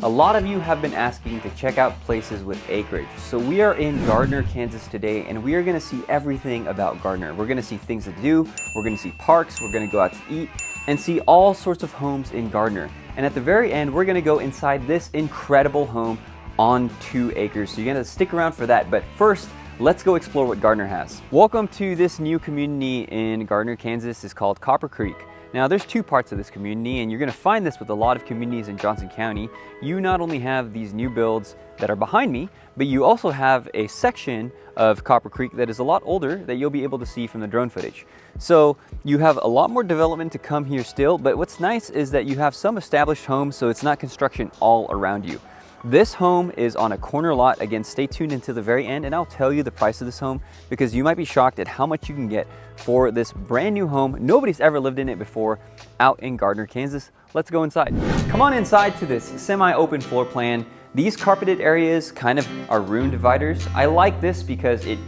A lot of you have been asking to check out places with acreage. So we are in Gardner, Kansas today, and we are gonna see everything about Gardner. We're gonna see things to do, we're gonna see parks, we're gonna go out to eat, and see all sorts of homes in Gardner. And at the very end, we're gonna go inside this incredible home on 2 acres. So you're gonna stick around for that. But first, let's go explore what Gardner has. Welcome to this new community in Gardner, Kansas. It's called Copper Creek. Now there's 2 parts of this community, and you're gonna find this with a lot of communities in Johnson County. You not only have these new builds that are behind me, but you also have a section of Copper Creek that is a lot older that you'll be able to see from the drone footage. So you have a lot more development to come here still, but what's nice is that you have some established homes, so it's not construction all around you. This home is on a corner lot. Again, stay tuned until the very end and I'll tell you the price of this home because you might be shocked at how much you can get for this brand new home. Nobody's ever lived in it before out in Gardner, Kansas. Let's go inside. Come on inside to this semi-open floor plan. These carpeted areas kind of are room dividers. I like this because it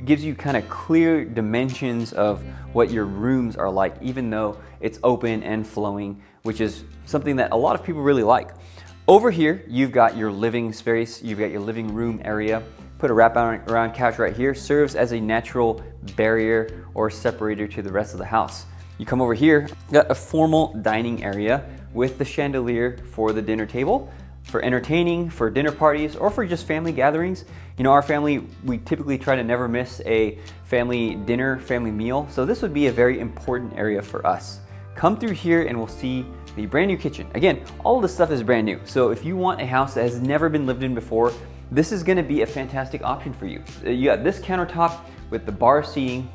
gives you kind of clear dimensions of what your rooms are like, even though it's open and flowing, which is something that a lot of people really like. Over here, you've got your living space, you've got your living room area. Put a wraparound couch right here, serves as a natural barrier or separator to the rest of the house. You come over here, got a formal dining area with the chandelier for the dinner table, for entertaining, for dinner parties, or for just family gatherings. You know, our family, we typically try to never miss a family dinner, family meal, so this would be a very important area for us. Come through here and we'll see the brand new kitchen. Again, all of this stuff is brand new. So if you want a house that has never been lived in before, this is gonna be a fantastic option for you. You got this countertop with the bar seating.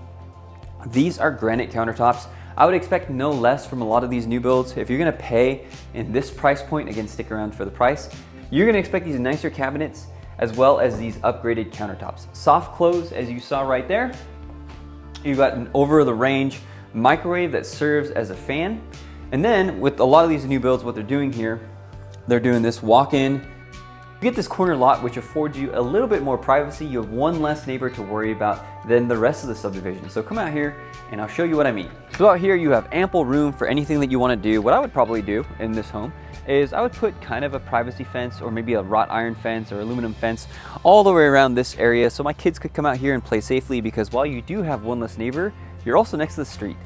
These are granite countertops. I would expect no less from a lot of these new builds. If you're gonna pay in this price point, again, stick around for the price, you're gonna expect these nicer cabinets as well as these upgraded countertops. Soft close, as you saw right there. You've got an over-the-range microwave that serves as a fan. And then with a lot of these new builds, what they're doing here, they're doing this walk-in. You get this corner lot, which affords you a little bit more privacy. You have one less neighbor to worry about than the rest of the subdivision. So come out here and I'll show you what I mean. So out here you have ample room for anything that you want to do. What I would probably do in this home is I would put kind of a privacy fence or maybe a wrought iron fence or aluminum fence all the way around this area so my kids could come out here and play safely, because while you do have one less neighbor, you're also next to the street.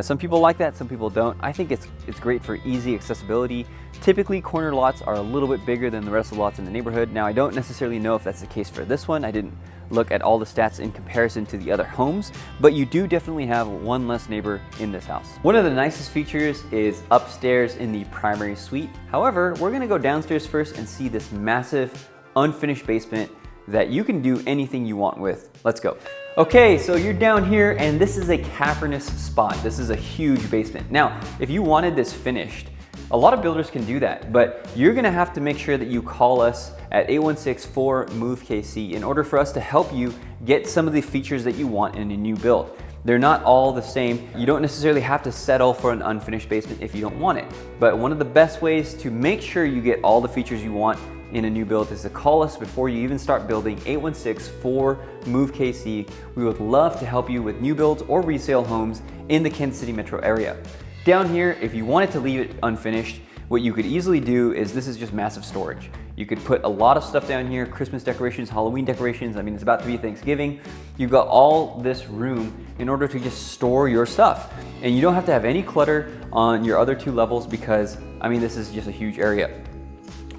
Some people like that, some people don't. I think it's great for easy accessibility. Typically, corner lots are a little bit bigger than the rest of the lots in the neighborhood. Now, I don't necessarily know if that's the case for this one. I didn't look at all the stats in comparison to the other homes, but you do definitely have one less neighbor in this house. One of the nicest features is upstairs in the primary suite. However, we're gonna go downstairs first and see this massive unfinished basement that you can do anything you want with. Let's go. Okay, so you're down here and this is a cavernous spot. This is a huge basement. Now, if you wanted this finished, a lot of builders can do that, but you're gonna have to make sure that you call us at 816-4-MOVE-KC in order for us to help you get some of the features that you want in a new build. They're not all the same. You don't necessarily have to settle for an unfinished basement if you don't want it. But one of the best ways to make sure you get all the features you want in a new build is to call us before you even start building. 816-4-MOVE-KC. We would love to help you with new builds or resale homes in the Kansas City metro area. Down here, if you wanted to leave it unfinished, what you could easily do is, this is just massive storage. You could put a lot of stuff down here, Christmas decorations, Halloween decorations. I mean, it's about to be Thanksgiving. You've got all this room in order to just store your stuff. And you don't have to have any clutter on your other 2 levels because, I mean, this is just a huge area.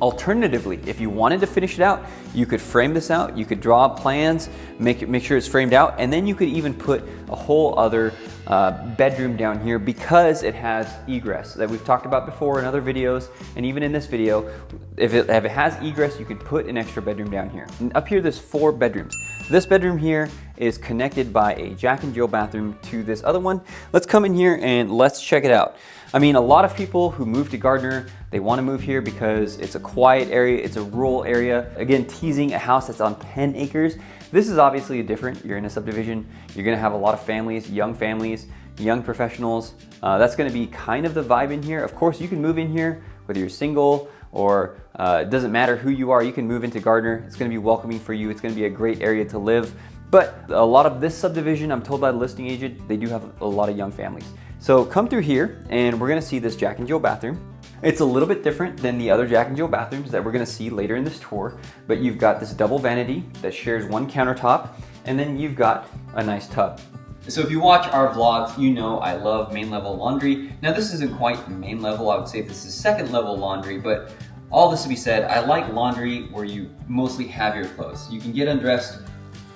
Alternatively, if you wanted to finish it out, you could frame this out, you could draw plans, make sure it's framed out, and then you could even put a whole other bedroom down here because it has egress that we've talked about before in other videos, and even in this video. If it has egress, you could put an extra bedroom down here. And up here, there's 4 bedrooms. This bedroom here is connected by a Jack and Jill bathroom to this other one. Let's come in here and let's check it out. I mean, a lot of people who move to Gardner, they want to move here because it's a quiet area, it's a rural area. Again, teasing a house that's on 10 acres. This is obviously different. You're in a subdivision, you're gonna have a lot of families, young professionals. That's gonna be kind of the vibe in here. Of course, you can move in here whether you're single or it doesn't matter who you are, you can move into Gardner. It's gonna be welcoming for you. It's gonna be a great area to live. But a lot of this subdivision, I'm told by the listing agent, they do have a lot of young families. So come through here and we're gonna see this Jack and Jill bathroom. It's a little bit different than the other Jack and Jill bathrooms that we're gonna see later in this tour, but you've got this double vanity that shares one countertop, and then you've got a nice tub. So if you watch our vlogs, you know I love main level laundry. Now this isn't quite main level, I would say this is second level laundry, but all this to be said, I like laundry where you mostly have your clothes. You can get undressed,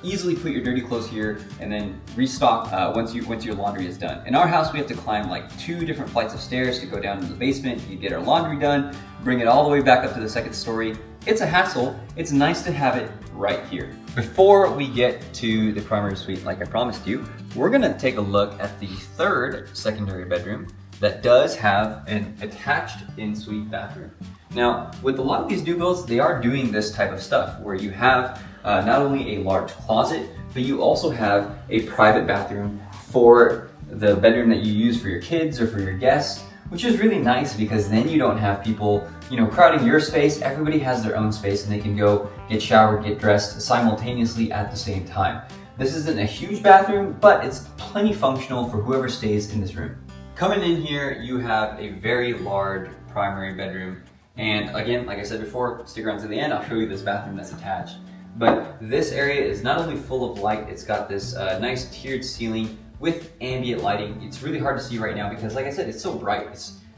easily put your dirty clothes here, and then restock once your laundry is done. In our house, we have to climb like 2 different flights of stairs to go down to the basement. You get our laundry done, bring it all the way back up to the 2nd story. It's a hassle. It's nice to have it right here. Before we get to the primary suite, like I promised you, we're gonna take a look at the 3rd secondary bedroom that does have an attached in-suite bathroom. Now, with a lot of these new builds, they are doing this type of stuff where you have not only a large closet, but you also have a private bathroom for the bedroom that you use for your kids or for your guests, which is really nice because then you don't have people, crowding your space. Everybody has their own space and they can go get showered, get dressed simultaneously at the same time. This isn't a huge bathroom, but it's plenty functional for whoever stays in this room. Coming in here, you have a very large primary bedroom. And again, like I said before, stick around to the end, I'll show you this bathroom that's attached. But this area is not only full of light, it's got this nice tiered ceiling with ambient lighting. It's really hard to see right now because, like I said, it's so bright.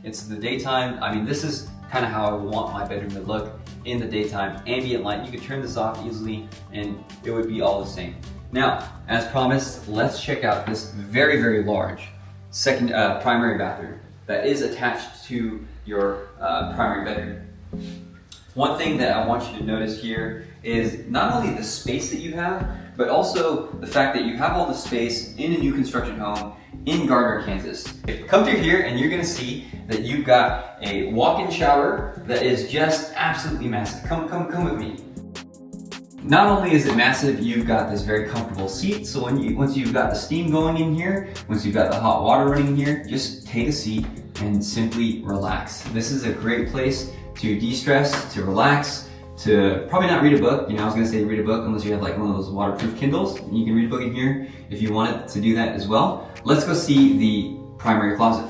It's the daytime. I mean, this is kind of how I want my bedroom to look in the daytime. Ambient light, you could turn this off easily and it would be all the same. Now, as promised, let's check out this very, very large primary bathroom that is attached to your primary bedroom. One thing that I want you to notice here is not only the space that you have, but also the fact that you have all the space in a new construction home in Gardner, Kansas. Come through here and you're gonna see that you've got a walk-in shower that is just absolutely massive. Come with me. Not only is it massive, you've got this very comfortable seat. So once you've got the steam going in here, once you've got the hot water running in here, just take a seat and simply relax. This is a great place to de-stress, to relax, to probably not read a book. I was gonna say read a book unless you have like one of those waterproof Kindles. You can read a book in here if you wanted to do that as well. Let's go see the primary closet.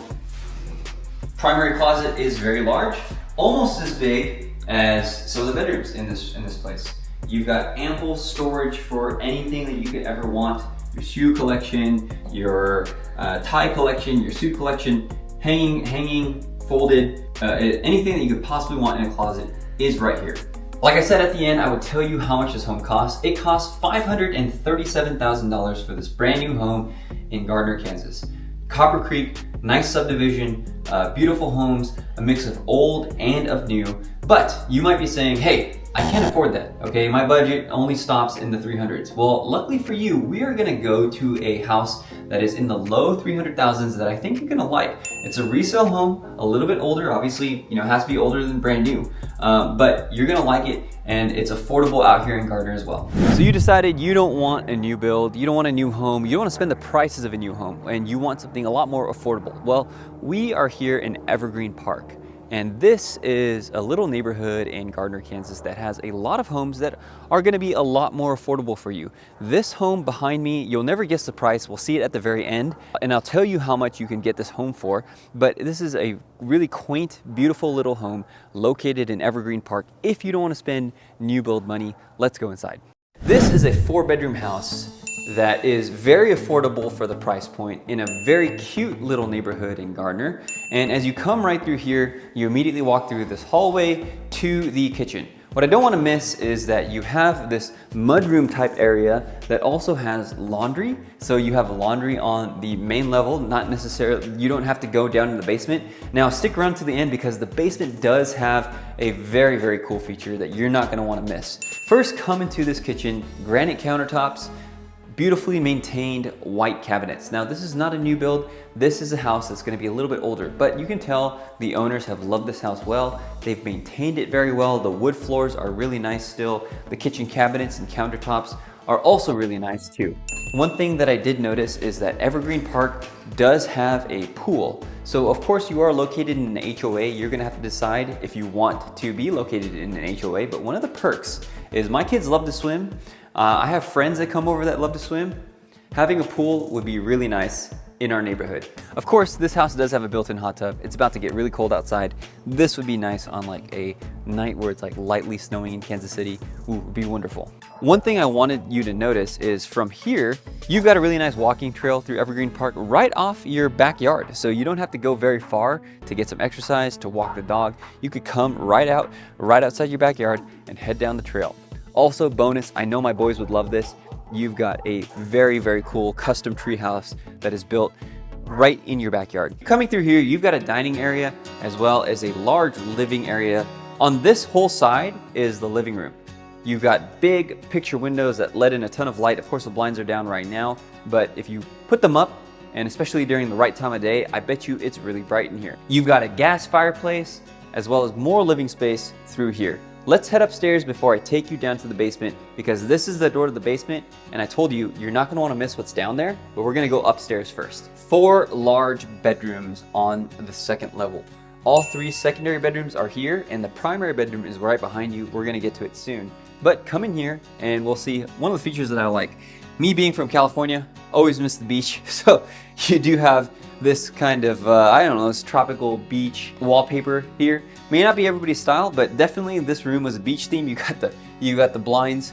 Primary closet is very large, almost as big as some of the bedrooms in this place. You've got ample storage for anything that you could ever want. Your shoe collection, your tie collection, your suit collection, hanging, folded, anything that you could possibly want in a closet is right here. Like I said at the end, I would tell you how much this home costs. It costs $537,000 for this brand new home in Gardner, Kansas. Copper Creek, nice subdivision, beautiful homes, a mix of old and of new. But you might be saying, hey, I can't afford that, okay? My budget only stops in the 300s. Well, luckily for you, we are gonna go to a house that is in the low 300,000s that I think you're gonna like. It's a resale home, a little bit older, obviously, it has to be older than brand new, but you're gonna like it, and it's affordable out here in Gardner as well. So you decided you don't want a new build, you don't want a new home, you don't want to spend the prices of a new home, and you want something a lot more affordable. Well, we are here in Evergreen Park. And this is a little neighborhood in Gardner, Kansas that has a lot of homes that are gonna be a lot more affordable for you. This home behind me, you'll never guess the price. We'll see it at the very end. And I'll tell you how much you can get this home for. But this is a really quaint, beautiful little home located in Evergreen Park. If you don't wanna spend new build money, let's go inside. This is a 4-bedroom house that is very affordable for the price point in a very cute little neighborhood in Gardner. And as you come right through here, you immediately walk through this hallway to the kitchen. What I don't want to miss is that you have this mudroom type area that also has laundry. So you have laundry on the main level, not necessarily, you don't have to go down in the basement. Now stick around to the end because the basement does have a very, very cool feature that you're not going to want to miss. First, come into this kitchen, granite countertops, beautifully maintained white cabinets. Now this is not a new build, this is a house that's gonna be a little bit older, but you can tell the owners have loved this house well. They've maintained it very well. The wood floors are really nice still. The kitchen cabinets and countertops are also really nice too. One thing that I did notice is that Evergreen Park does have a pool. So of course you are located in an HOA. You're gonna have to decide if you want to be located in an HOA, but one of the perks is my kids love to swim. I have friends that come over that love to swim. Having a pool would be really nice in our neighborhood. Of course, this house does have a built-in hot tub. It's about to get really cold outside. This would be nice on like a night where it's like lightly snowing in Kansas City. Ooh, would be wonderful. One thing I wanted you to notice is from here, you've got a really nice walking trail through Evergreen Park right off your backyard. So you don't have to go very far to get some exercise, to walk the dog. You could come right outside your backyard and head down the trail. Also, bonus, I know my boys would love this. You've got a very, very cool custom tree house that is built right in your backyard. Coming through here, you've got a dining area as well as a large living area. On this whole side is the living room. You've got big picture windows that let in a ton of light. Of course, the blinds are down right now, but if you put them up, and especially during the right time of day, I bet you it's really bright in here. You've got a gas fireplace as well as more living space through here. Let's head upstairs before I take you down to the basement, because this is the door to the basement, and I told you, you're not gonna wanna miss what's down there, but we're gonna go upstairs first. 4 large bedrooms on the second level. All 3 secondary bedrooms are here, and the primary bedroom is right behind you. We're gonna get to it soon. But come in here, and we'll see one of the features that I like. Me being from California, always miss the beach, so you do have this kind of, I don't know, this tropical beach wallpaper here. May not be everybody's style, but definitely this room was a beach theme. You got the blinds,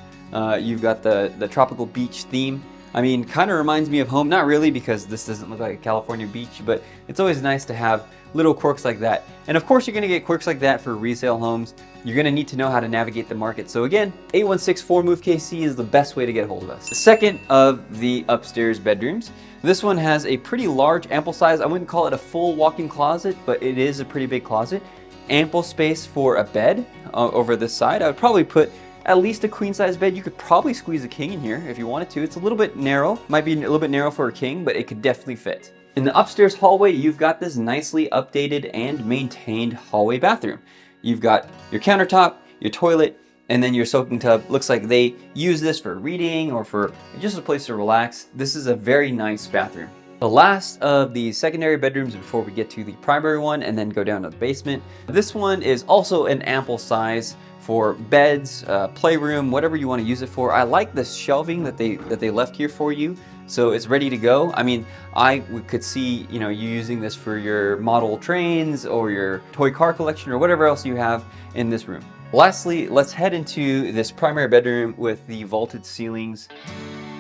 you've got the tropical beach theme. I mean, kind of reminds me of home. Not really, because this doesn't look like a California beach, but it's always nice to have little quirks like that. And of course, you're gonna get quirks like that for resale homes. You're gonna need to know how to navigate the market. So again, 8164-MOVE-KC is the best way to get a hold of us. The second of the upstairs bedrooms. This one has a pretty large, ample size. I wouldn't call it a full walk-in closet, but it is a pretty big closet. Ample space for a bed over this side. I would probably put at least a queen size bed. You could probably squeeze a king in here if you wanted to. It's a little bit narrow, might be a little bit narrow for a king, but it could definitely fit. In the upstairs hallway, you've got this nicely updated and maintained hallway bathroom. You've got your countertop, your toilet, and then your soaking tub. Looks like they use this for reading or for just a place to relax. This is a very nice bathroom. The last of the secondary bedrooms before we get to the primary one and then go down to the basement. This one is also an ample size for beds, playroom, whatever you want to use it for. I like the shelving that they left here for you, so it's ready to go. I mean, I could see you using this for your model trains or your toy car collection or whatever else you have in this room. Lastly, let's head into this primary bedroom with the vaulted ceilings.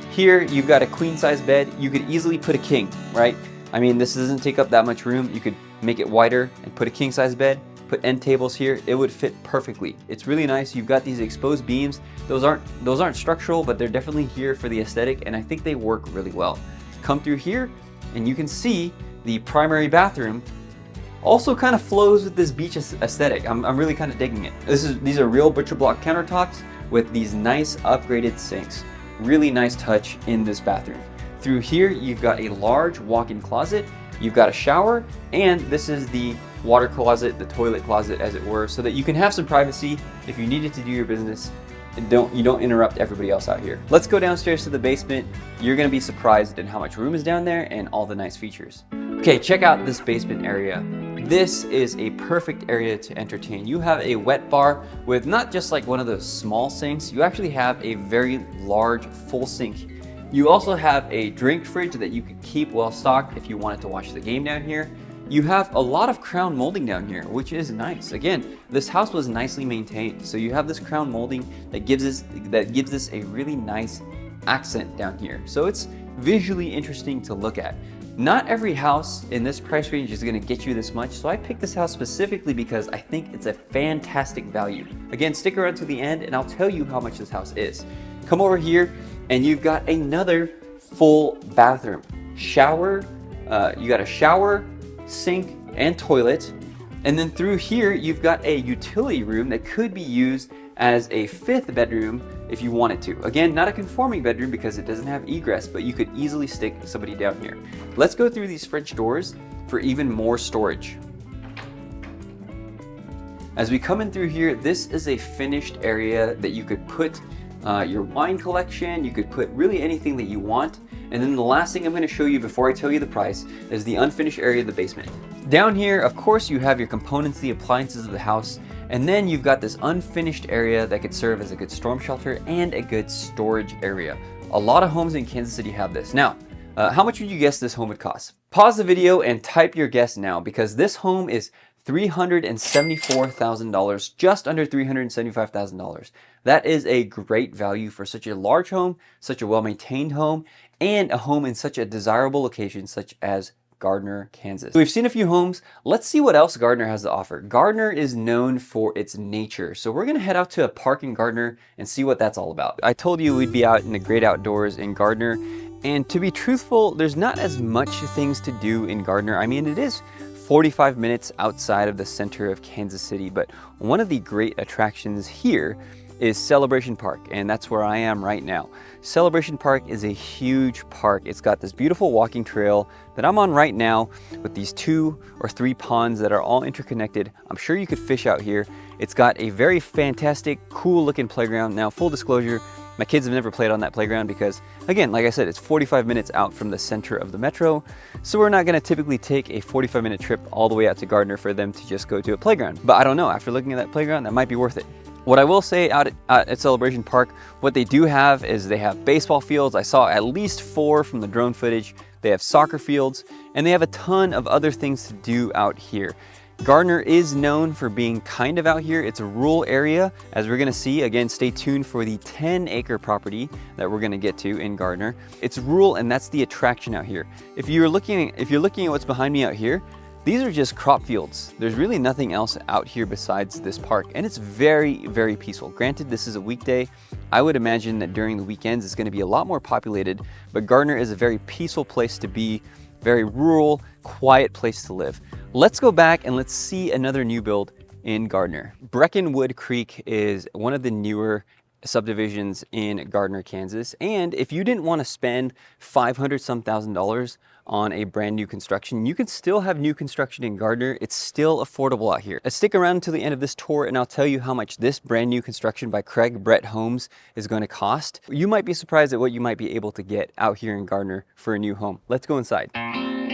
Here, you've got a queen size bed. You could easily put a king, right? I mean, this doesn't take up that much room. You could make it wider and put a king size bed, put end tables here. It would fit perfectly. It's really nice. You've got these exposed beams. Those aren't structural, but they're definitely here for the aesthetic, and I think they work really well. Come through here, and you can see the primary bathroom also kind of flows with this beach aesthetic. I'm really kind of digging it. These are real butcher block countertops with these nice upgraded sinks. Really nice touch in this bathroom. Through here, you've got a large walk-in closet, you've got a shower, and this is the water closet, the toilet closet as it were, so that you can have some privacy if you needed to do your business and you don't interrupt everybody else out here. Let's go downstairs to the basement. You're gonna be surprised at how much room is down there and all the nice features. Okay, check out this basement area. This is a perfect area to entertain. You have a wet bar with not just like one of those small sinks, you actually have a very large full sink. You also have a drink fridge that you could keep well stocked if you wanted to watch the game down here. You have a lot of crown molding down here, which is nice. Again, this house was nicely maintained. So you have this crown molding that gives this a really nice accent down here. So it's visually interesting to look at. Not every house in this price range is gonna get you this much, so I picked this house specifically because I think it's a fantastic value. Again, stick around to the end and I'll tell you how much this house is. Come over here and you've got another full bathroom. Shower, you got a shower, sink, and toilet. And then through here, you've got a utility room that could be used as a 5th bedroom if you wanted to. Again, not a conforming bedroom because it doesn't have egress, but you could easily stick somebody down here. Let's go through these French doors for even more storage. As we come in through here, this is a finished area that you could put your wine collection, you could put really anything that you want. And then the last thing I'm going to show you before I tell you the price is the unfinished area of the basement. Down here, of course, you have your components, the appliances of the house, and then you've got this unfinished area that could serve as a good storm shelter and a good storage area. A lot of homes in Kansas City have this. Now, How much would you guess this home would cost? Pause the video and type your guess now, because this home is $374,000, just under $375,000. That is a great value for such a large home, such a well-maintained home, and a home in such a desirable location such as Gardner, Kansas. So we've seen a few homes. Let's see what else Gardner has to offer. Gardner is known for its nature, so we're gonna head out to a park in Gardner and see what that's all about. I told you we'd be out in the great outdoors in Gardner, and to be truthful, there's not as much things to do in Gardner. I mean, it is 45 minutes outside of the center of Kansas City, but one of the great attractions here is Celebration Park, and that's where I am right now. Celebration Park is a huge park. It's got this beautiful walking trail that I'm on right now with these 2 or 3 ponds that are all interconnected. I'm sure you could fish out here. It's got a very fantastic, cool looking playground. Now, full disclosure, my kids have never played on that playground because, again, like I said, it's 45 minutes out from the center of the metro. So we're not gonna typically take a 45-minute trip all the way out to Gardner for them to just go to a playground. But I don't know, after looking at that playground, that might be worth it. What I will say out at Celebration Park, what they do have is they have baseball fields. I saw at least 4 from the drone footage. They have soccer fields, and they have a ton of other things to do out here. Gardner is known for being kind of out here. It's a rural area, as we're gonna see. Again, stay tuned for the 10-acre property that we're gonna get to in Gardner. It's rural, and that's the attraction out here. If you're looking at what's behind me out here, these are just crop fields. There's really nothing else out here besides this park, and it's very, very peaceful. Granted, this is a weekday. I would imagine that during the weekends it's gonna be a lot more populated, but Gardner is a very peaceful place to be, very rural, quiet place to live. Let's go back and let's see another new build in Gardner. Breckenwood Creek is one of the newer subdivisions in Gardner, Kansas. And if you didn't want to spend $500-some thousand on a brand new construction, you can still have new construction in Gardner. It's still affordable out here. Stick around until the end of this tour and I'll tell you how much this brand new construction by Craig Brett Homes is going to cost. You might be surprised at what you might be able to get out here in Gardner for a new home. Let's go inside.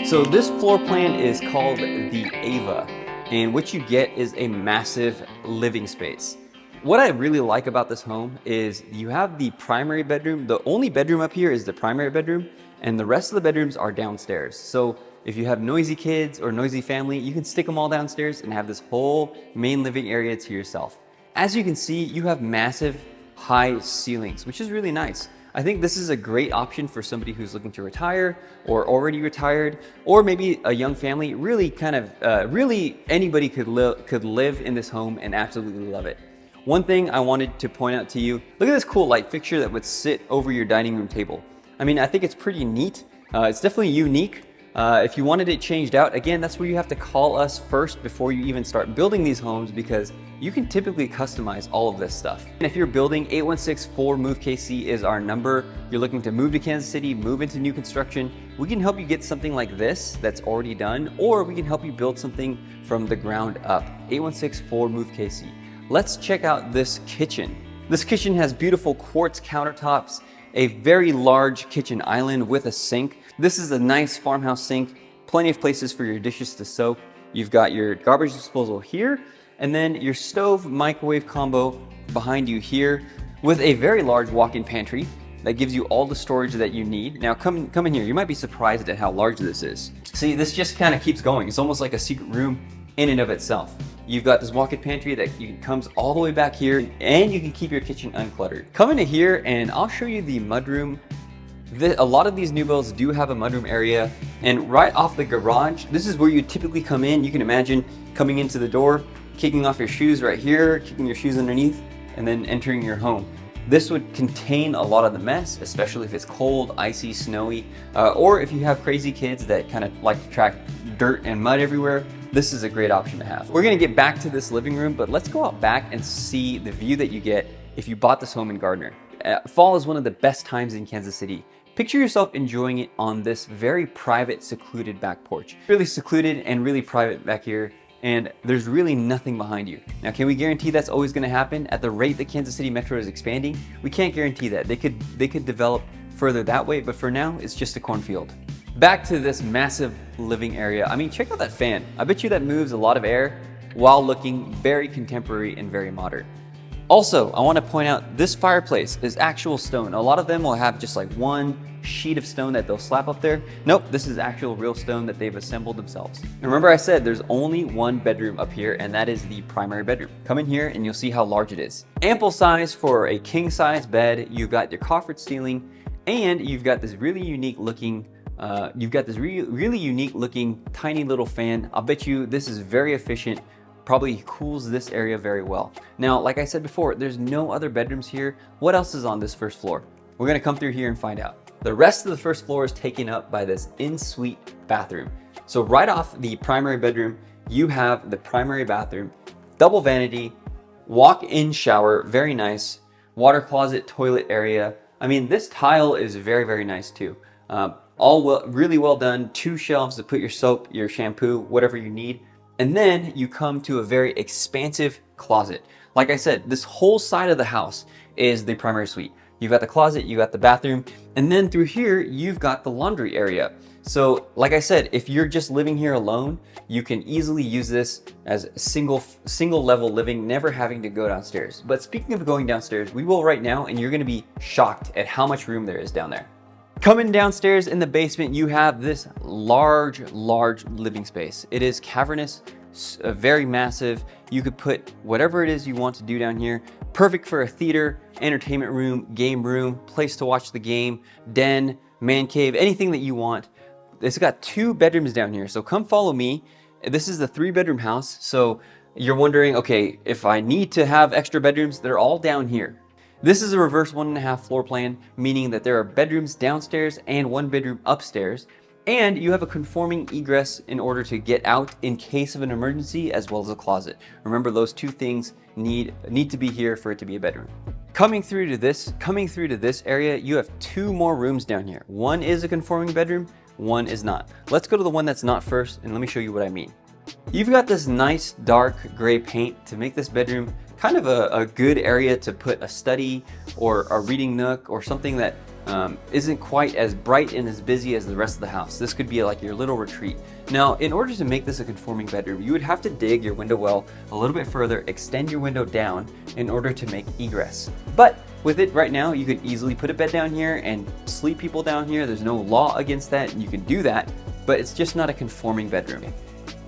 So this floor plan is called the Ava, and what you get is a massive living space. What I really like about this home is you have the primary bedroom. The only bedroom up here is the primary bedroom, and the rest of the bedrooms are downstairs. So if you have noisy kids or noisy family, you can stick them all downstairs and have this whole main living area to yourself. As you can see, you have massive high ceilings, which is really nice. I think this is a great option for somebody who's looking to retire or already retired, or maybe a young family. Really really anybody could live in this home and absolutely love it. One thing I wanted to point out to you, look at this cool light fixture that would sit over your dining room table. I mean, I think it's pretty neat. It's definitely unique. If you wanted it changed out, again, that's where you have to call us first before you even start building these homes, because you can typically customize all of this stuff. And if you're building, 816-4-MOVE-KC is our number. You're looking to move to Kansas City, move into new construction. We can help you get something like this that's already done, or we can help you build something from the ground up. 816-4-MOVE-KC. Let's check out this kitchen. This kitchen has beautiful quartz countertops, a very large kitchen island with a sink. This is a nice farmhouse sink, plenty of places for your dishes to soak. You've got your garbage disposal here, and then your stove microwave combo behind you here, with a very large walk-in pantry that gives you all the storage that you need. Now come in here, you might be surprised at how large this is. See, this just kind of keeps going. It's almost like a secret room in and of itself. You've got this walk-in pantry that comes all the way back here, and you can keep your kitchen uncluttered. Come into here and I'll show you the mudroom. A lot of these new builds do have a mudroom area, and right off the garage, this is where you typically come in. You can imagine coming into the door, kicking off your shoes right here, kicking your shoes underneath, and then entering your home. This would contain a lot of the mess, especially if it's cold, icy, snowy, or if you have crazy kids that kind of like to track dirt and mud everywhere. This is a great option to have. We're gonna get back to this living room, but let's go out back and see the view that you get if you bought this home in Gardner. Fall is one of the best times in Kansas City. Picture yourself enjoying it on this very private, secluded back porch. Really secluded and really private back here, and there's really nothing behind you. Now, can we guarantee that's always gonna happen? At the rate that Kansas City Metro is expanding, we can't guarantee that. They could develop further that way, but for now, it's just a cornfield. Back to this massive living area. I mean, check out that fan. I bet you that moves a lot of air while looking very contemporary and very modern. Also, I want to point out this fireplace is actual stone. A lot of them will have just like one sheet of stone that they'll slap up there. Nope, this is actual real stone that they've assembled themselves. Remember I said there's only one bedroom up here, and that is the primary bedroom. Come in here and you'll see how large it is. Ample size for a king size bed. You've got your coffered ceiling, and you've got this really unique looking really unique looking tiny little fan. I'll bet you this is very efficient, probably cools this area very well. Now, like I said before, there's no other bedrooms here. What else is on this first floor? We're gonna come through here and find out. The rest of the first floor is taken up by this in-suite bathroom. So right off the primary bedroom, you have the primary bathroom, double vanity, walk-in shower, very nice, water closet, toilet area. I mean, this tile is very, very nice too. Really well done. 2 shelves to put your soap, your shampoo, whatever you need. And then you come to a very expansive closet. Like I said, this whole side of the house is the primary suite. You've got the closet, you got the bathroom, and then through here, you've got the laundry area. So like I said, if you're just living here alone, you can easily use this as a single level living, never having to go downstairs. But speaking of going downstairs, we will right now, and you're gonna be shocked at how much room there is down there. Coming downstairs in the basement, you have this large living space. It is cavernous, very massive. You could put whatever it is you want to do down here. Perfect for a theater, entertainment room, game room, place to watch the game, den, man cave, anything that you want. It's got 2 bedrooms down here, so come follow me. This is the 3-bedroom house, so you're wondering, okay, if I need to have extra bedrooms, they're all down here. This is a reverse 1.5 floor plan, meaning that there are bedrooms downstairs and 1 bedroom upstairs, and you have a conforming egress in order to get out in case of an emergency, as well as a closet. Remember, those 2 things need to be here for it to be a bedroom. Coming through to this area, you have 2 more rooms down here. One is a conforming bedroom, one is not. Let's go to the one that's not first, and let me show you what I mean. You've got this nice dark gray paint to make this bedroom kind of a good area to put a study or a reading nook or something that isn't quite as bright and as busy as the rest of the house. This could be like your little retreat. Now, in order to make this a conforming bedroom, you would have to dig your window well a little bit further, extend your window down in order to make egress. But with it right now, you could easily put a bed down here and sleep people down here. There's no law against that. You can do that, but it's just not a conforming bedroom.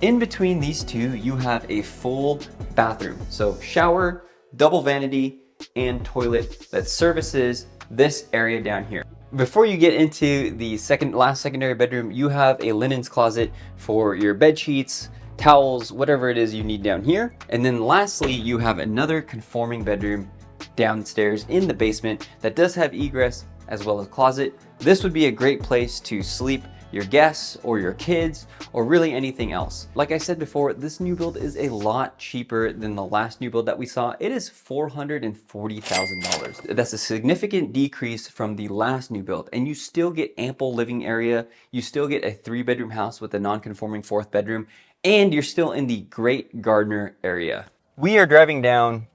In between these 2, you have a full bathroom. So shower, double vanity, and toilet that services this area down here. Before you get into the last secondary bedroom, you have a linens closet for your bed sheets, towels, whatever it is you need down here. And then lastly, you have another conforming bedroom downstairs in the basement that does have egress as well as closet. This would be a great place to sleep your guests or your kids or really anything else. Like I said before, this new build is a lot cheaper than the last new build that we saw. It is $440,000. That's a significant decrease from the last new build, and you still get ample living area. You still get a 3-bedroom house with a non-conforming 4th bedroom, and you're still in the Great Gardner area. We are driving down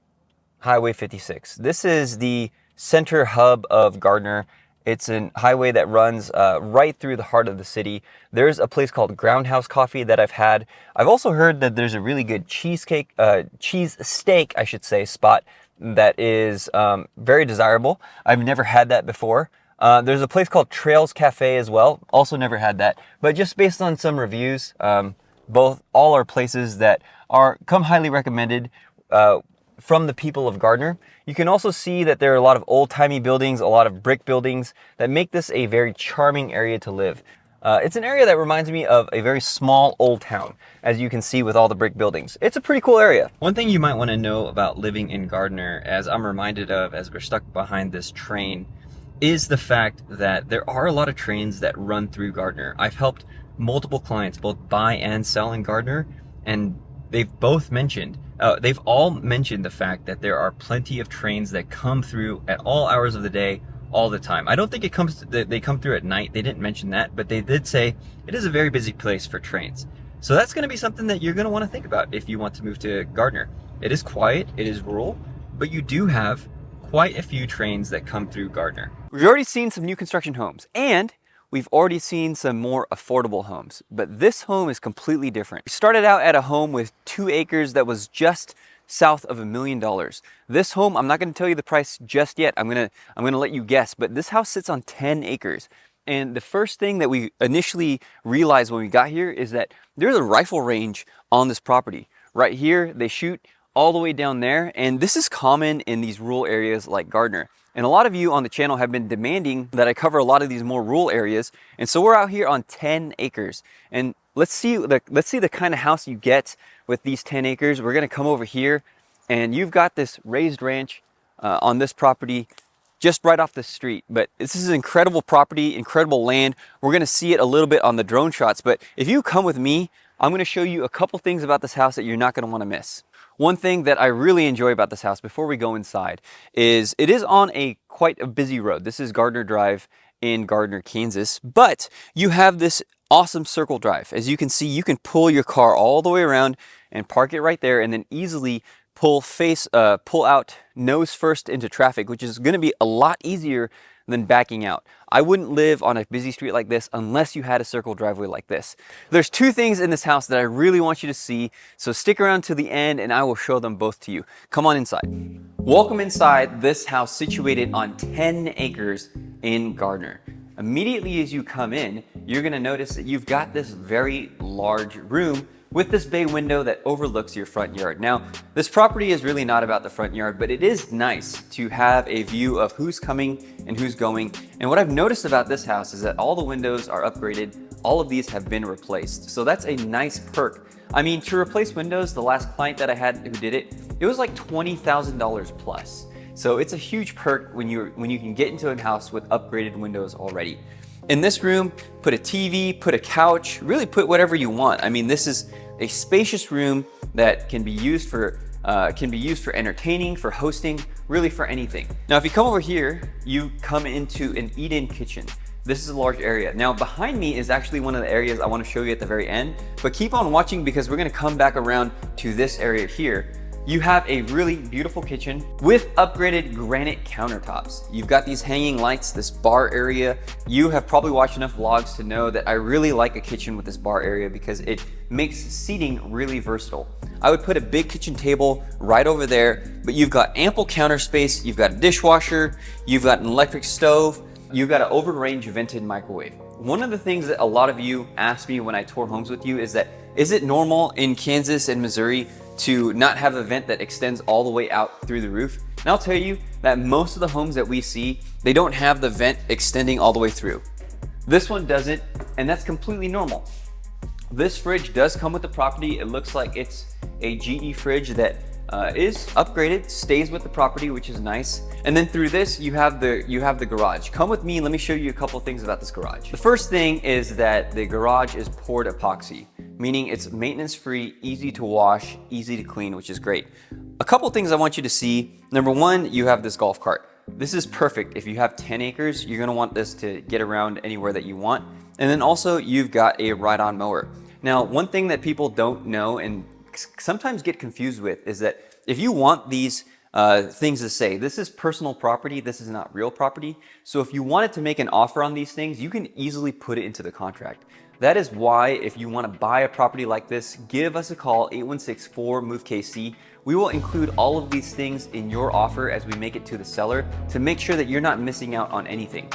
Highway 56. This is the center hub of Gardner. It's a highway that runs right through the heart of the city. There's a place called Groundhouse Coffee that I've had. I've also heard that there's a really good cheese steak, I should say, spot that is very desirable. I've never had that before. There's a place called Trails Cafe as well. Also never had that. But just based on some reviews, all are places that come highly recommended from the people of Gardner. You can also see that there are a lot of old-timey buildings, a lot of brick buildings that make this a very charming area to live. It's an area that reminds me of a very small old town, as you can see with all the brick buildings. It's a pretty cool area. One thing you might want to know about living in Gardner, as I'm reminded of as we're stuck behind this train, is the fact that there are a lot of trains that run through Gardner. I've helped multiple clients both buy and sell in Gardner, and they've all mentioned the fact that there are plenty of trains that come through at all hours of the day, all the time. I don't think they come through at night. They didn't mention that, but they did say it is a very busy place for trains. So that's going to be something that you're going to want to think about if you want to move to Gardner. It is quiet, it is rural, but you do have quite a few trains that come through Gardner. We've already seen some new construction homes, and we've already seen some more affordable homes, but this home is completely different. We started out at a home with 2 acres that was just south of $1 million. This home, I'm not going to tell you the price just yet. I'm going to let you guess, but this house sits on 10 acres. and the first thing that we initially realized when we got here is that there's a rifle range on this property. Right here, they shoot all the way down there, and this is common in these rural areas like Gardner. And a lot of you on the channel have been demanding that I cover a lot of these more rural areas, and so we're out here on 10 acres. And let's see the kind of house you get with these 10 acres. We're gonna come over here, and you've got this raised ranch on this property just right off the street. But this is an incredible property, incredible land. We're gonna see it a little bit on the drone shots, but if you come with me, I'm gonna show you a couple things about this house that you're not gonna wanna miss. One thing that I really enjoy about this house before we go inside is it is on quite a busy road. This is Gardner Drive in Gardner, Kansas, but you have this awesome circle drive. As you can see, you can pull your car all the way around and park it right there, and then easily pull out nose first into traffic, which is going to be a lot easier than backing out. I wouldn't live on a busy street like this unless you had a circle driveway like this. There's two things in this house that I really want you to see, so stick around to the end and I will show them both to you. Come on inside. Welcome inside this house situated on 10 acres in Gardner. Immediately as you come in, you're gonna notice that you've got this very large room with this bay window that overlooks your front yard. Now, this property is really not about the front yard, but it is nice to have a view of who's coming and who's going. And what I've noticed about this house is that all the windows are upgraded. All of these have been replaced. So that's a nice perk. I mean, to replace windows, the last client that I had who did it, it was like $20,000 plus. So it's a huge perk when you can get into a house with upgraded windows already. In this room, put a TV, put a couch, really put whatever you want. I mean, this is a spacious room that can be used for entertaining, for hosting, really for anything. Now, if you come over here, you come into an eat-in kitchen. This is a large area. Now, behind me is actually one of the areas I want to show you at the very end, but keep on watching because we're going to come back around to this area here. You have a really beautiful kitchen with upgraded granite countertops. You've got these hanging lights, this bar area. You have probably watched enough vlogs to know that I really like a kitchen with this bar area because it makes seating really versatile. I would put a big kitchen table right over there, but you've got ample counter space, you've got a dishwasher, you've got an electric stove, you've got an over-range vented microwave. One of the things that a lot of you asked me when I tour homes with you is it normal in Kansas and Missouri to not have a vent that extends all the way out through the roof? And I'll tell you that most of the homes that we see, they don't have the vent extending all the way through. This one doesn't, and that's completely normal. This fridge does come with the property. It looks like it's a GE fridge that is upgraded, stays with the property, which is nice. And then through this, you have the garage. Come with me, let me show you a couple things about this garage. The first thing is that the garage is poured epoxy, meaning it's maintenance free, easy to wash, easy to clean, which is great. A couple things I want you to see. Number one, you have this golf cart. This is perfect. If you have 10 acres, you're gonna want this to get around anywhere that you want. And then also you've got a ride-on mower. Now, one thing that people don't know and sometimes get confused with is that if you want these things to say, this is personal property, this is not real property. So if you wanted to make an offer on these things, you can easily put it into the contract. That is why if you want to buy a property like this, give us a call, 816-4-MOVE-KC. We will include all of these things in your offer as we make it to the seller to make sure that you're not missing out on anything.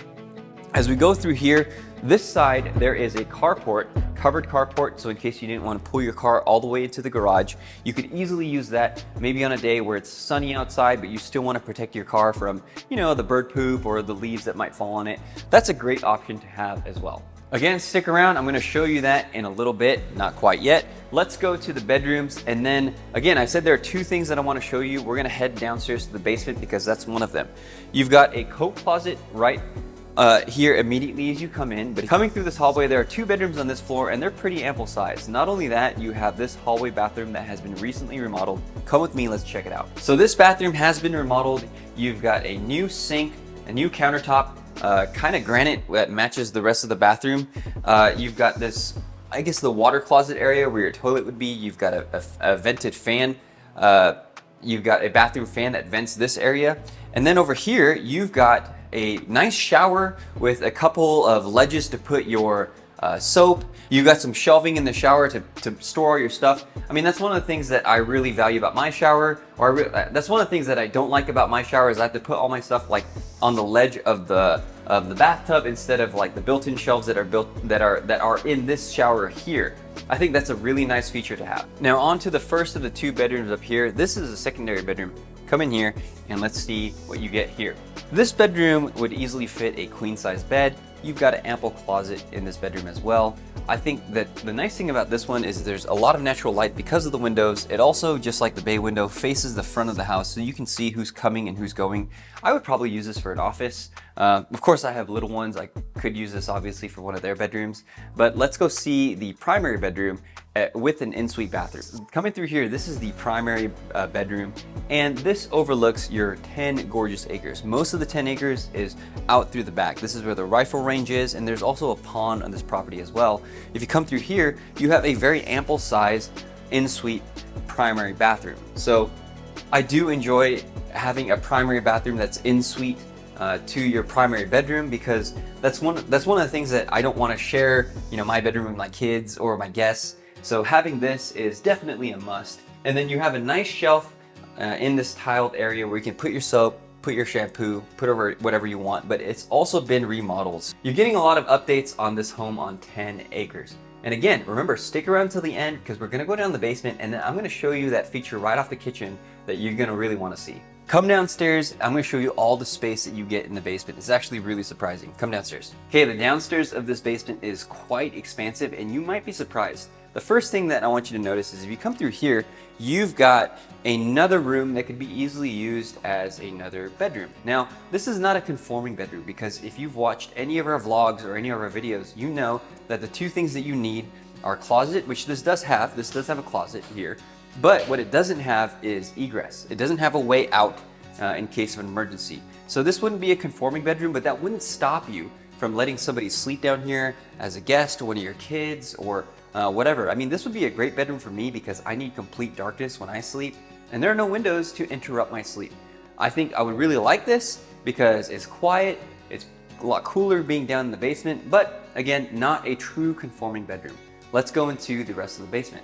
As we go through here, this side, there is a carport, covered carport, so in case you didn't want to pull your car all the way into the garage, you could easily use that maybe on a day where it's sunny outside, but you still want to protect your car from, the bird poop or the leaves that might fall on it. That's a great option to have as well. Again, stick around. I'm going to show you that in a little bit, not quite yet. Let's go to the bedrooms. And then again, I said there are two things that I want to show you. We're going to head downstairs to the basement because that's one of them. You've got a coat closet right here immediately as you come in, but coming through this hallway, there are two bedrooms on this floor and they're pretty ample size. Not only that, you have this hallway bathroom that has been recently remodeled. Come with me, let's check it out. So this bathroom has been remodeled. You've got a new sink, a new countertop, kind of granite that matches the rest of the bathroom. You've got this, I guess, the water closet area where your toilet would be. You've got a vented fan. You've got a bathroom fan that vents this area. And then over here, you've got a nice shower with a couple of ledges to put your soap. You got some shelving in the shower to store all your stuff. I mean, that's one of the things that I really value about my shower, or that's one of the things that I don't like about my shower is I have to put all my stuff like on the ledge of the bathtub instead of like the built-in shelves that are in this shower here. I think that's a really nice feature to have. Now on to the first of the 2 bedrooms up here. This is a secondary bedroom. Come in here and let's see what you get here. This bedroom would easily fit a queen size bed. You've got an ample closet in this bedroom as well. I think that the nice thing about this one is there's a lot of natural light because of the windows. It also, just like the bay window, faces the front of the house so you can see who's coming and who's going. I would probably use this for an office. Of course, I have little ones. I could use this obviously for one of their bedrooms, but let's go see the primary bedroom with an ensuite bathroom. Coming through here, this is the primary bedroom, and this overlooks your 10 gorgeous acres. Most of the 10 acres is out through the back. This is where the rifle range is, and there's also a pond on this property as well. If you come through here, you have a very ample size ensuite primary bathroom. So I do enjoy having a primary bathroom that's ensuite to your primary bedroom, because that's one of the things that I don't want to share, you know, my bedroom with my kids or my guests. So having this is definitely a must. And then you have a nice shelf in this tiled area where you can put your soap, put your shampoo, put over whatever you want, but it's also been remodeled. You're getting a lot of updates on this home on 10 acres. And again, remember, stick around till the end because we're gonna go down the basement and then I'm gonna show you that feature right off the kitchen that you're gonna really wanna see. Come downstairs, I'm gonna show you all the space that you get in the basement. It's actually really surprising. Come downstairs. Okay, the downstairs of this basement is quite expansive and you might be surprised. The first thing that I want you to notice is if you come through here, you've got another room that could be easily used as another bedroom. Now, this is not a conforming bedroom because if you've watched any of our vlogs or any of our videos, you know that the 2 things that you need are a closet, which this does have a closet here, but what it doesn't have is egress. It doesn't have a way out in case of an emergency. So this wouldn't be a conforming bedroom, but that wouldn't stop you from letting somebody sleep down here as a guest or one of your kids or whatever. I mean, this would be a great bedroom for me because I need complete darkness when I sleep, and there are no windows to interrupt my sleep. I think I would really like this because it's quiet, it's a lot cooler being down in the basement, but again, not a true conforming bedroom. Let's go into the rest of the basement.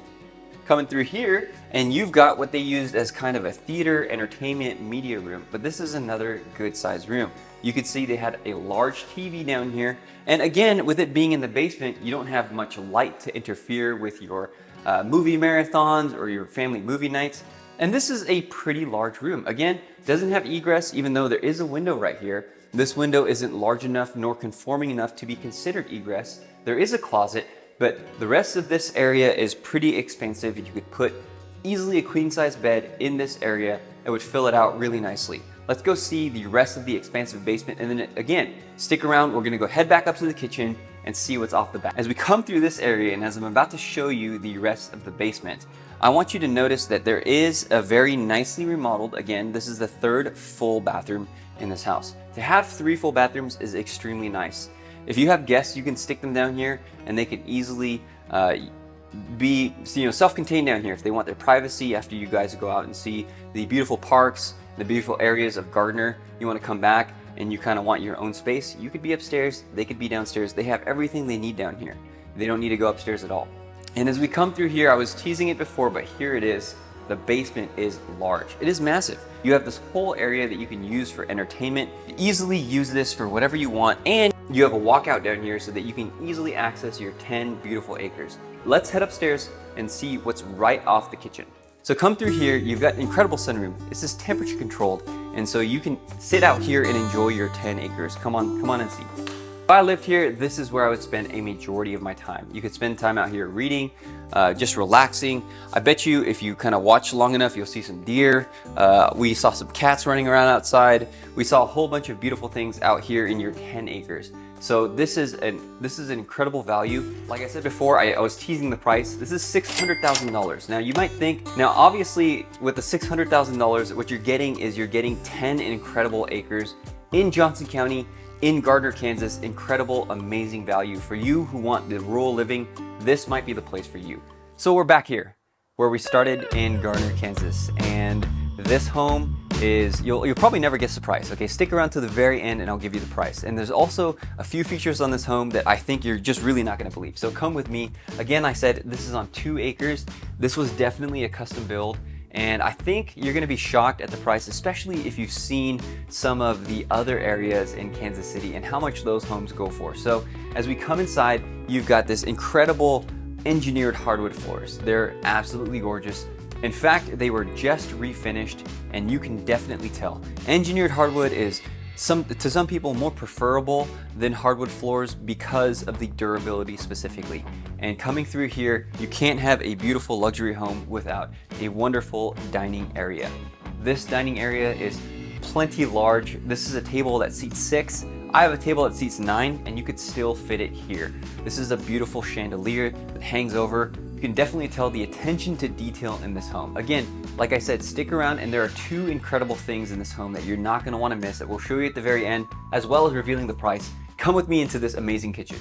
Coming through here, and you've got what they used as kind of a theater, entertainment, media room, but this is another good sized room. You could see they had a large TV down here, and again, with it being in the basement, you don't have much light to interfere with your movie marathons or your family movie nights. And this is a pretty large room. Again, doesn't have egress, even though there is a window right here. This window isn't large enough nor conforming enough to be considered egress. There is a closet, but the rest of this area is pretty expansive. You could put easily a queen size bed in this area. It would fill it out really nicely. Let's go see the rest of the expansive basement, and then again, stick around. We're gonna go head back up to the kitchen and see what's off the back. As we come through this area, and as I'm about to show you the rest of the basement, I want you to notice that there is a very nicely remodeled, again, this is the 3rd full bathroom in this house. To have 3 full bathrooms is extremely nice. If you have guests, you can stick them down here and they can easily be self-contained down here if they want their privacy after you guys go out and see the beautiful parks, the beautiful areas of Gardner. You want to come back and you kind of want your own space. You could be upstairs, they could be downstairs. They have everything they need down here. They don't need to go upstairs at all. And as we come through here, I was teasing it before, but here it is. The basement is large. It is massive. You have this whole area that you can use for entertainment. You easily use this for whatever you want, and you have a walkout down here so that you can easily access your 10 beautiful acres. Let's head upstairs and see what's right off the kitchen. So come through here, you've got an incredible sunroom. This is temperature controlled, and so you can sit out here and enjoy your 10 acres. Come on and see. If I lived here, this is where I would spend a majority of my time. You could spend time out here reading, just relaxing. I bet you if you kind of watch long enough, you'll see some deer. We saw some cats running around outside. We saw a whole bunch of beautiful things out here in your 10 acres. So this is an incredible value. Like I said before, I was teasing the price. This is $600,000. Now you might think, now obviously with the $600,000, what you're getting is you're getting 10 incredible acres in Johnson County, in Gardner, Kansas. Incredible, amazing value. For you who want the rural living, this might be the place for you. So we're back here where we started in Gardner, Kansas, and This home is, you'll probably never guess the price. Okay, stick around to the very end and I'll give you the price. And there's also a few features on this home that I think you're just really not gonna believe. So come with me. Again, I said this is on 2 acres. This was definitely a custom build. And I think you're gonna be shocked at the price, especially if you've seen some of the other areas in Kansas City and how much those homes go for. So as we come inside, you've got this incredible engineered hardwood floors. They're absolutely gorgeous. In fact, they were just refinished and you can definitely tell. Engineered hardwood is to some people more preferable than hardwood floors because of the durability specifically. And coming through here, you can't have a beautiful luxury home without a wonderful dining area. This dining area is plenty large. This is a table that seats 6. I have a table that seats 9 and you could still fit it here. This is a beautiful chandelier that hangs over. You can definitely tell the attention to detail in this home. Again, like I said, stick around and there are 2 incredible things in this home that you're not gonna wanna miss that we'll show you at the very end, as well as revealing the price. Come with me into this amazing kitchen.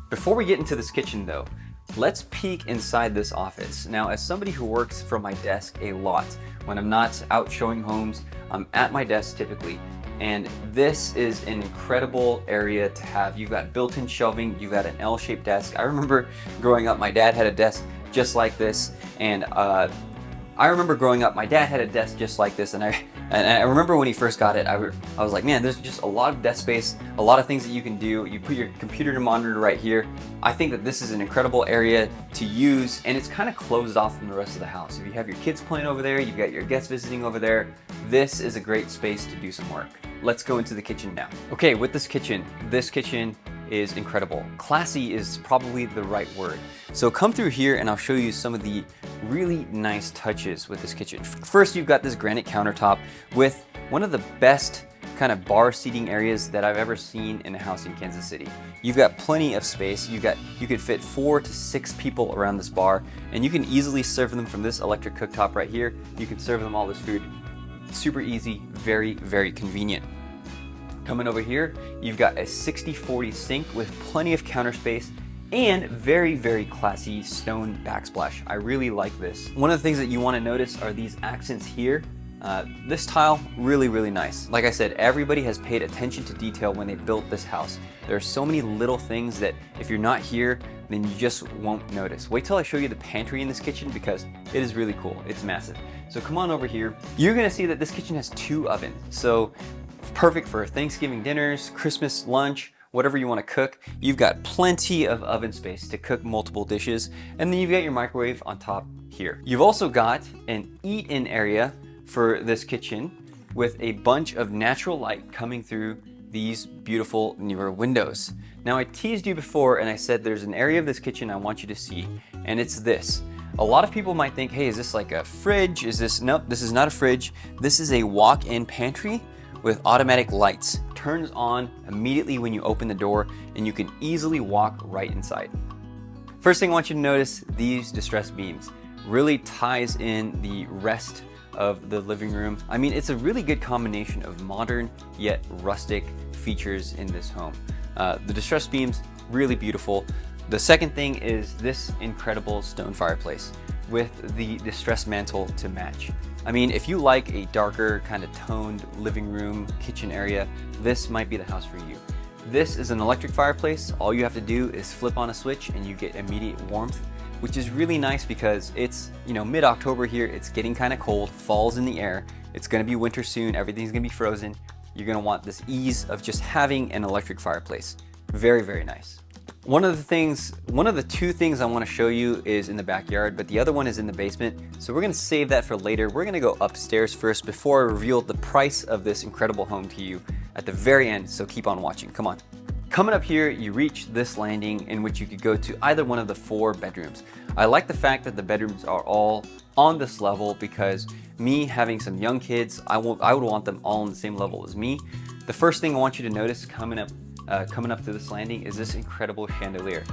Before we get into this kitchen though, let's peek inside this office. Now, as somebody who works from my desk a lot, when I'm not out showing homes, I'm at my desk typically. And this is an incredible area to have. You've got built-in shelving, you've got an L-shaped desk. I remember growing up, my dad had a desk just like this, and I remember growing up, my dad had a desk just like this, and I remember when he first got it, I was like, man, there's just a lot of desk space, a lot of things that you can do. You put your computer and monitor right here. I think that this is an incredible area to use, and it's kind of closed off from the rest of the house. If you have your kids playing over there, you've got your guests visiting over there, this is a great space to do some work. Let's go into the kitchen now. Okay, with this kitchen is incredible. Classy is probably the right word. So come through here and I'll show you some of the really nice touches with this kitchen. First, you've got this granite countertop with one of the best kind of bar seating areas that I've ever seen in a house in Kansas City. You've got plenty of space. You could fit 4 to 6 people around this bar, and you can easily serve them from this electric cooktop right here. You can serve them all this food. Super easy, very, very convenient. Coming over here, you've got a 60/40 sink with plenty of counter space and very, very classy stone backsplash. I really like this. One of the things that you want to notice are these accents here. This tile, really, really nice. Like I said, everybody has paid attention to detail when they built this house. There are so many little things that if you're not here, then you just won't notice. Wait till I show you the pantry in this kitchen because it is really cool. It's massive. So come on over here. You're gonna see that this kitchen has 2 ovens. So perfect for Thanksgiving dinners, Christmas lunch, whatever you want to cook. You've got plenty of oven space to cook multiple dishes, and then you've got your microwave on top here. You've also got an eat-in area for this kitchen with a bunch of natural light coming through these beautiful newer windows. Now, I teased you before and I said there's an area of this kitchen I want you to see, and it's this. A lot of people might think, hey, is this like a fridge? Nope, this is not a fridge. This is a walk-in pantry with automatic lights. Turns on immediately when you open the door and you can easily walk right inside. First thing I want you to notice, these distressed beams really ties in the rest of the living room. I mean, it's a really good combination of modern yet rustic features in this home. The distressed beams, really beautiful. The second thing is this incredible stone fireplace with the distressed mantle to match. I mean, if you like a darker kind of toned living room, kitchen area, this might be the house for you. This is an electric fireplace. All you have to do is flip on a switch and you get immediate warmth, which is really nice because it's, mid-October here, it's getting kind of cold, fall's in the air, it's gonna be winter soon, everything's gonna be frozen. You're gonna want this ease of just having an electric fireplace. Very, very nice. One of the 2 things I want to show you is in the backyard, but the other one is in the basement. So we're going to save that for later. We're going to go upstairs first before I reveal the price of this incredible home to you at the very end. So keep on watching. Come on. Coming up here, you reach this landing in which you could go to either one of the 4 bedrooms. I like the fact that the bedrooms are all on this level because me having some young kids, I would want them all on the same level as me. The first thing I want you to notice coming up to this landing is this incredible chandelier.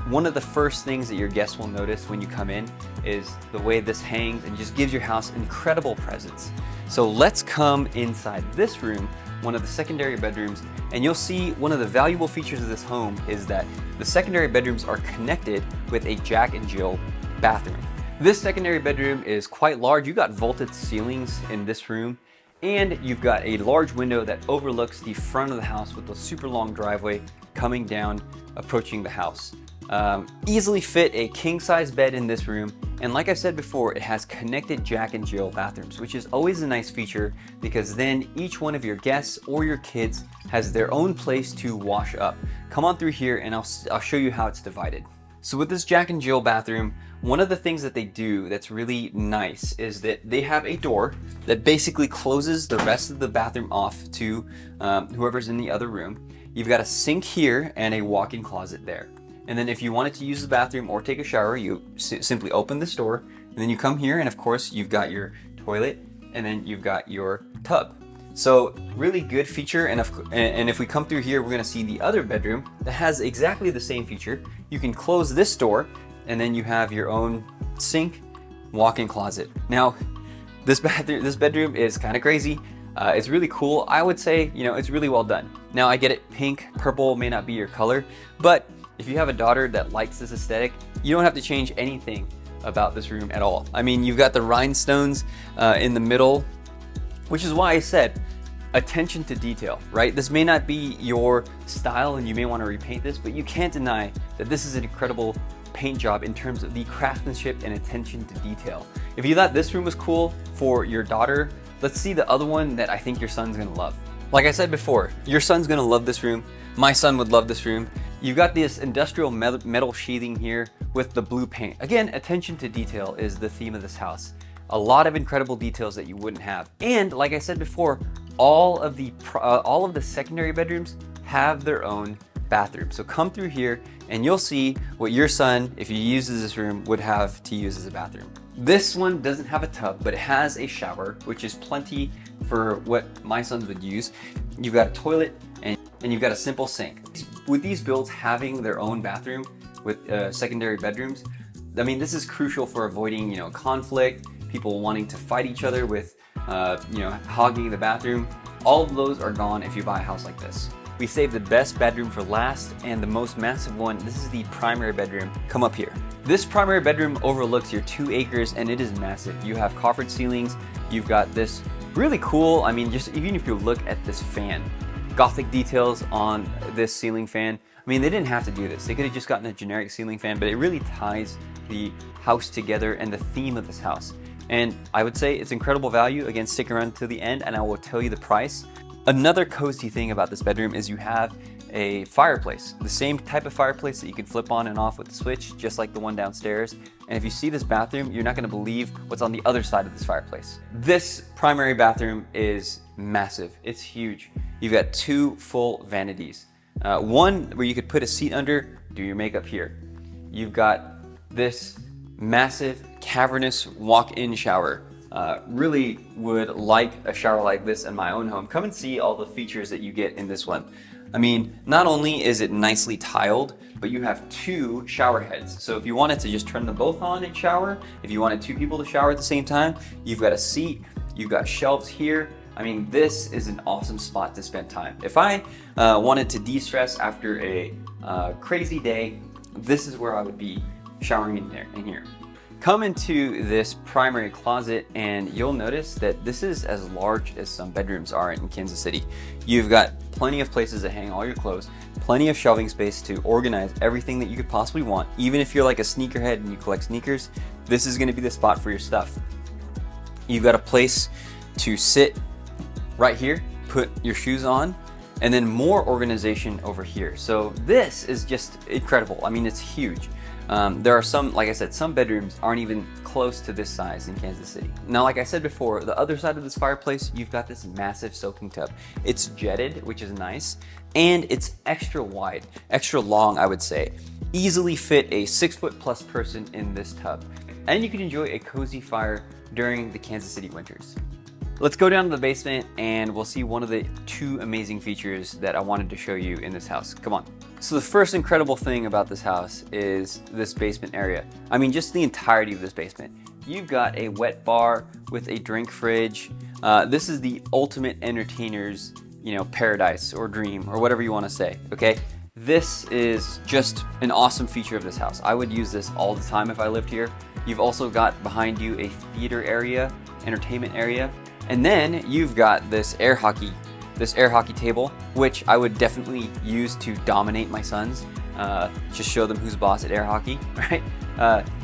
One of the first things that your guests will notice when you come in is the way this hangs and just gives your house incredible presence. So let's come inside this room, one of the secondary bedrooms, and you'll see one of the valuable features of this home is that the secondary bedrooms are connected with a Jack and Jill bathroom. This secondary bedroom is quite large. You got vaulted ceilings in this room, and you've got a large window that overlooks the front of the house with a super long driveway coming down, approaching the house. Easily fit a king-size bed in this room, and like I said before, it has connected Jack and Jill bathrooms, which is always a nice feature because then each one of your guests or your kids has their own place to wash up. Come on through here and I'll show you how it's divided. So with this Jack and Jill bathroom, one of the things that they do that's really nice is that they have a door that basically closes the rest of the bathroom off to whoever's in the other room. You've got a sink here and a walk-in closet there. And then if you wanted to use the bathroom or take a shower, you simply open this door, and then you come here, and of course you've got your toilet, and then you've got your tub. So really good feature, and if we come through here, we're gonna see the other bedroom that has exactly the same feature. You can close this door, and then you have your own sink, walk-in closet. Now, this bedroom is kind of crazy. It's really cool. I would say, you know, it's really well done. Now I get it, pink, purple may not be your color, but if you have a daughter that likes this aesthetic, you don't have to change anything about this room at all. I mean, you've got the rhinestones in the middle, which is why I said attention to detail, right? This may not be your style and you may want to repaint this, but you can't deny that this is an incredible paint job in terms of the craftsmanship and attention to detail. If you thought this room was cool for your daughter, let's see the other one that I think your son's gonna love. Like I said before, your son's gonna love this room. My son would love this room. You've got this industrial metal sheathing here with the blue paint. Again, attention to detail is the theme of this house. A lot of incredible details that you wouldn't have. And like I said before, all of the secondary bedrooms have their own bathroom. So come through here and you'll see what your son, if he uses this room, would have to use as a bathroom. This one doesn't have a tub, but it has a shower, which is plenty for what my sons would use. You've got a toilet and you've got a simple sink. With these builds having their own bathroom with secondary bedrooms, I mean, this is crucial for avoiding, you know, conflict, people wanting to fight each other with, you know, hogging the bathroom. All of those are gone if you buy a house like this. We saved the best bedroom for last, and the most massive one. This is the primary bedroom. Come up here. This primary bedroom overlooks your 2 acres and it is massive. You have coffered ceilings. You've got this really cool, I mean, just even if you look at this fan, Gothic details on this ceiling fan. I mean, they didn't have to do this. They could have just gotten a generic ceiling fan, but it really ties the house together and the theme of this house. And I would say it's incredible value. Again, stick around to the end and I will tell you the price. Another cozy thing about this bedroom is you have a fireplace, the same type of fireplace that you can flip on and off with the switch, just like the one downstairs. And if you see this bathroom, you're not gonna believe what's on the other side of this fireplace. This primary bathroom is massive, it's huge. You've got 2 full vanities. One where you could put a seat under, do your makeup here. You've got this massive cavernous walk-in shower. Really would like a shower like this in my own home. Come and see all the features that you get in this one. I mean, not only is it nicely tiled, but you have 2 shower heads. So if you wanted to just turn them both on and shower, if you wanted 2 people to shower at the same time, you've got a seat, you've got shelves here. I mean, this is an awesome spot to spend time. If I wanted to de-stress after a crazy day, this is where I would be showering in here. Come into this primary closet and you'll notice that this is as large as some bedrooms are in Kansas City. You've got plenty of places to hang all your clothes, plenty of shelving space to organize everything that you could possibly want. Even if you're like a sneakerhead and you collect sneakers, this is gonna be the spot for your stuff. You've got a place to sit right here, put your shoes on, and then more organization over here. So this is just incredible. I mean, it's huge. There are some, like I said, some bedrooms aren't even close to this size in Kansas City. Now, like I said before, the other side of this fireplace, you've got this massive soaking tub. It's jetted, which is nice, and it's extra wide, extra long, I would say. Easily fit a 6-foot+ person in this tub. And you can enjoy a cozy fire during the Kansas City winters. Let's go down to the basement and we'll see one of the 2 amazing features that I wanted to show you in this house. Come on. So the first incredible thing about this house is this basement area. I mean, just the entirety of this basement. You've got a wet bar with a drink fridge. This is the ultimate entertainer's, you know, paradise or dream or whatever you want to say, okay? This is just an awesome feature of this house. I would use this all the time if I lived here. You've also got behind you a theater area, entertainment area, and then you've got this air hockey table, which I would definitely use to dominate my sons. Just show them who's boss at air hockey, right?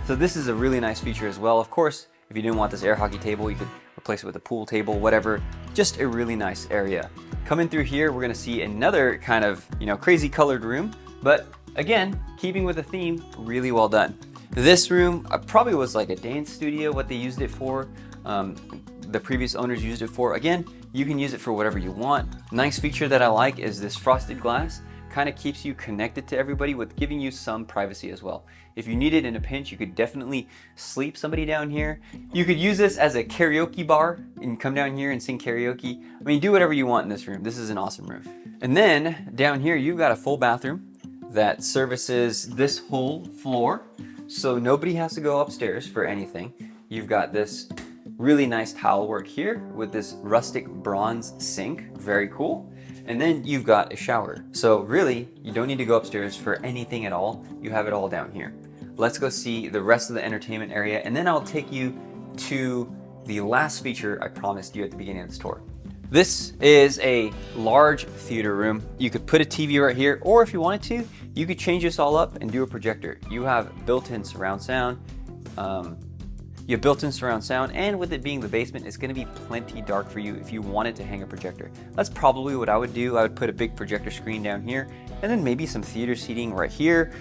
So this is a really nice feature as well. Of course, if you didn't want this air hockey table, you could replace it with a pool table, whatever. Just a really nice area. Coming through here, we're gonna see another kind of, crazy colored room, but again, keeping with the theme, really well done. This room probably was like a dance studio, what they used it for. The previous owners used it for. Again, you can use it for whatever you want. Nice feature that I like is this frosted glass. Kind of keeps you connected to everybody with giving you some privacy as well. If you need it in a pinch, you could definitely sleep somebody down here. You could use this as a karaoke bar and come down here and sing karaoke. I mean, do whatever you want in this room. This is an awesome room. And then down here, you've got a full bathroom that services this whole floor. So nobody has to go upstairs for anything. You've got this really nice towel work here with this rustic bronze sink. Very cool. And then you've got a shower. So really, you don't need to go upstairs for anything at all. You have it all down here. Let's go see the rest of the entertainment area, and then I'll take you to the last feature I promised you at the beginning of this tour. This is a large theater room. You could put a TV right here, or if you wanted to, you could change this all up and do a projector. You have built-in surround sound. And with it being the basement, it's gonna be plenty dark for you if you wanted to hang a projector. That's probably what I would do. I would put a big projector screen down here, and then maybe some theater seating right here,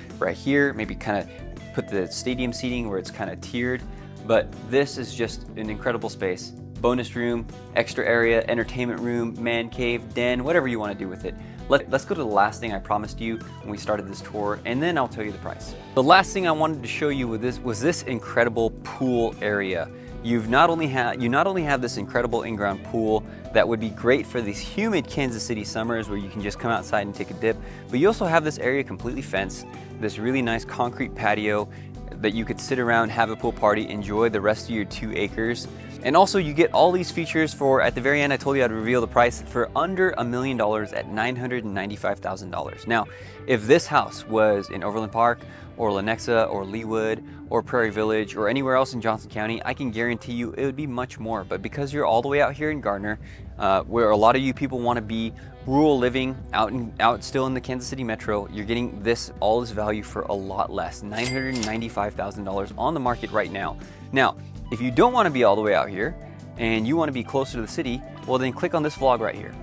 maybe kind of put the stadium seating where it's kind of tiered. But this is just an incredible space. Bonus room, extra area, entertainment room, man cave, den, whatever you want to do with it. Let's go to the last thing I promised you when we started this tour, and then I'll tell you the price. The last thing I wanted to show you with this was this incredible pool area. You not only have this incredible in-ground pool that would be great for these humid Kansas City summers where you can just come outside and take a dip, but you also have this area completely fenced, this really nice concrete patio that you could sit around, have a pool party, enjoy the rest of your 2 acres. And also you get all these features for, at the very end I told you I'd reveal the price, for under $1 million at $995,000. Now, if this house was in Overland Park or Lenexa or Leawood or Prairie Village or anywhere else in Johnson County, I can guarantee you it would be much more. But because you're all the way out here in Gardner, where a lot of you people want to be rural living out still in the Kansas City metro, you're getting all this value for a lot less, $995,000 on the market right now. Now, if you don't want to be all the way out here and you want to be closer to the city, well then click on this vlog right here.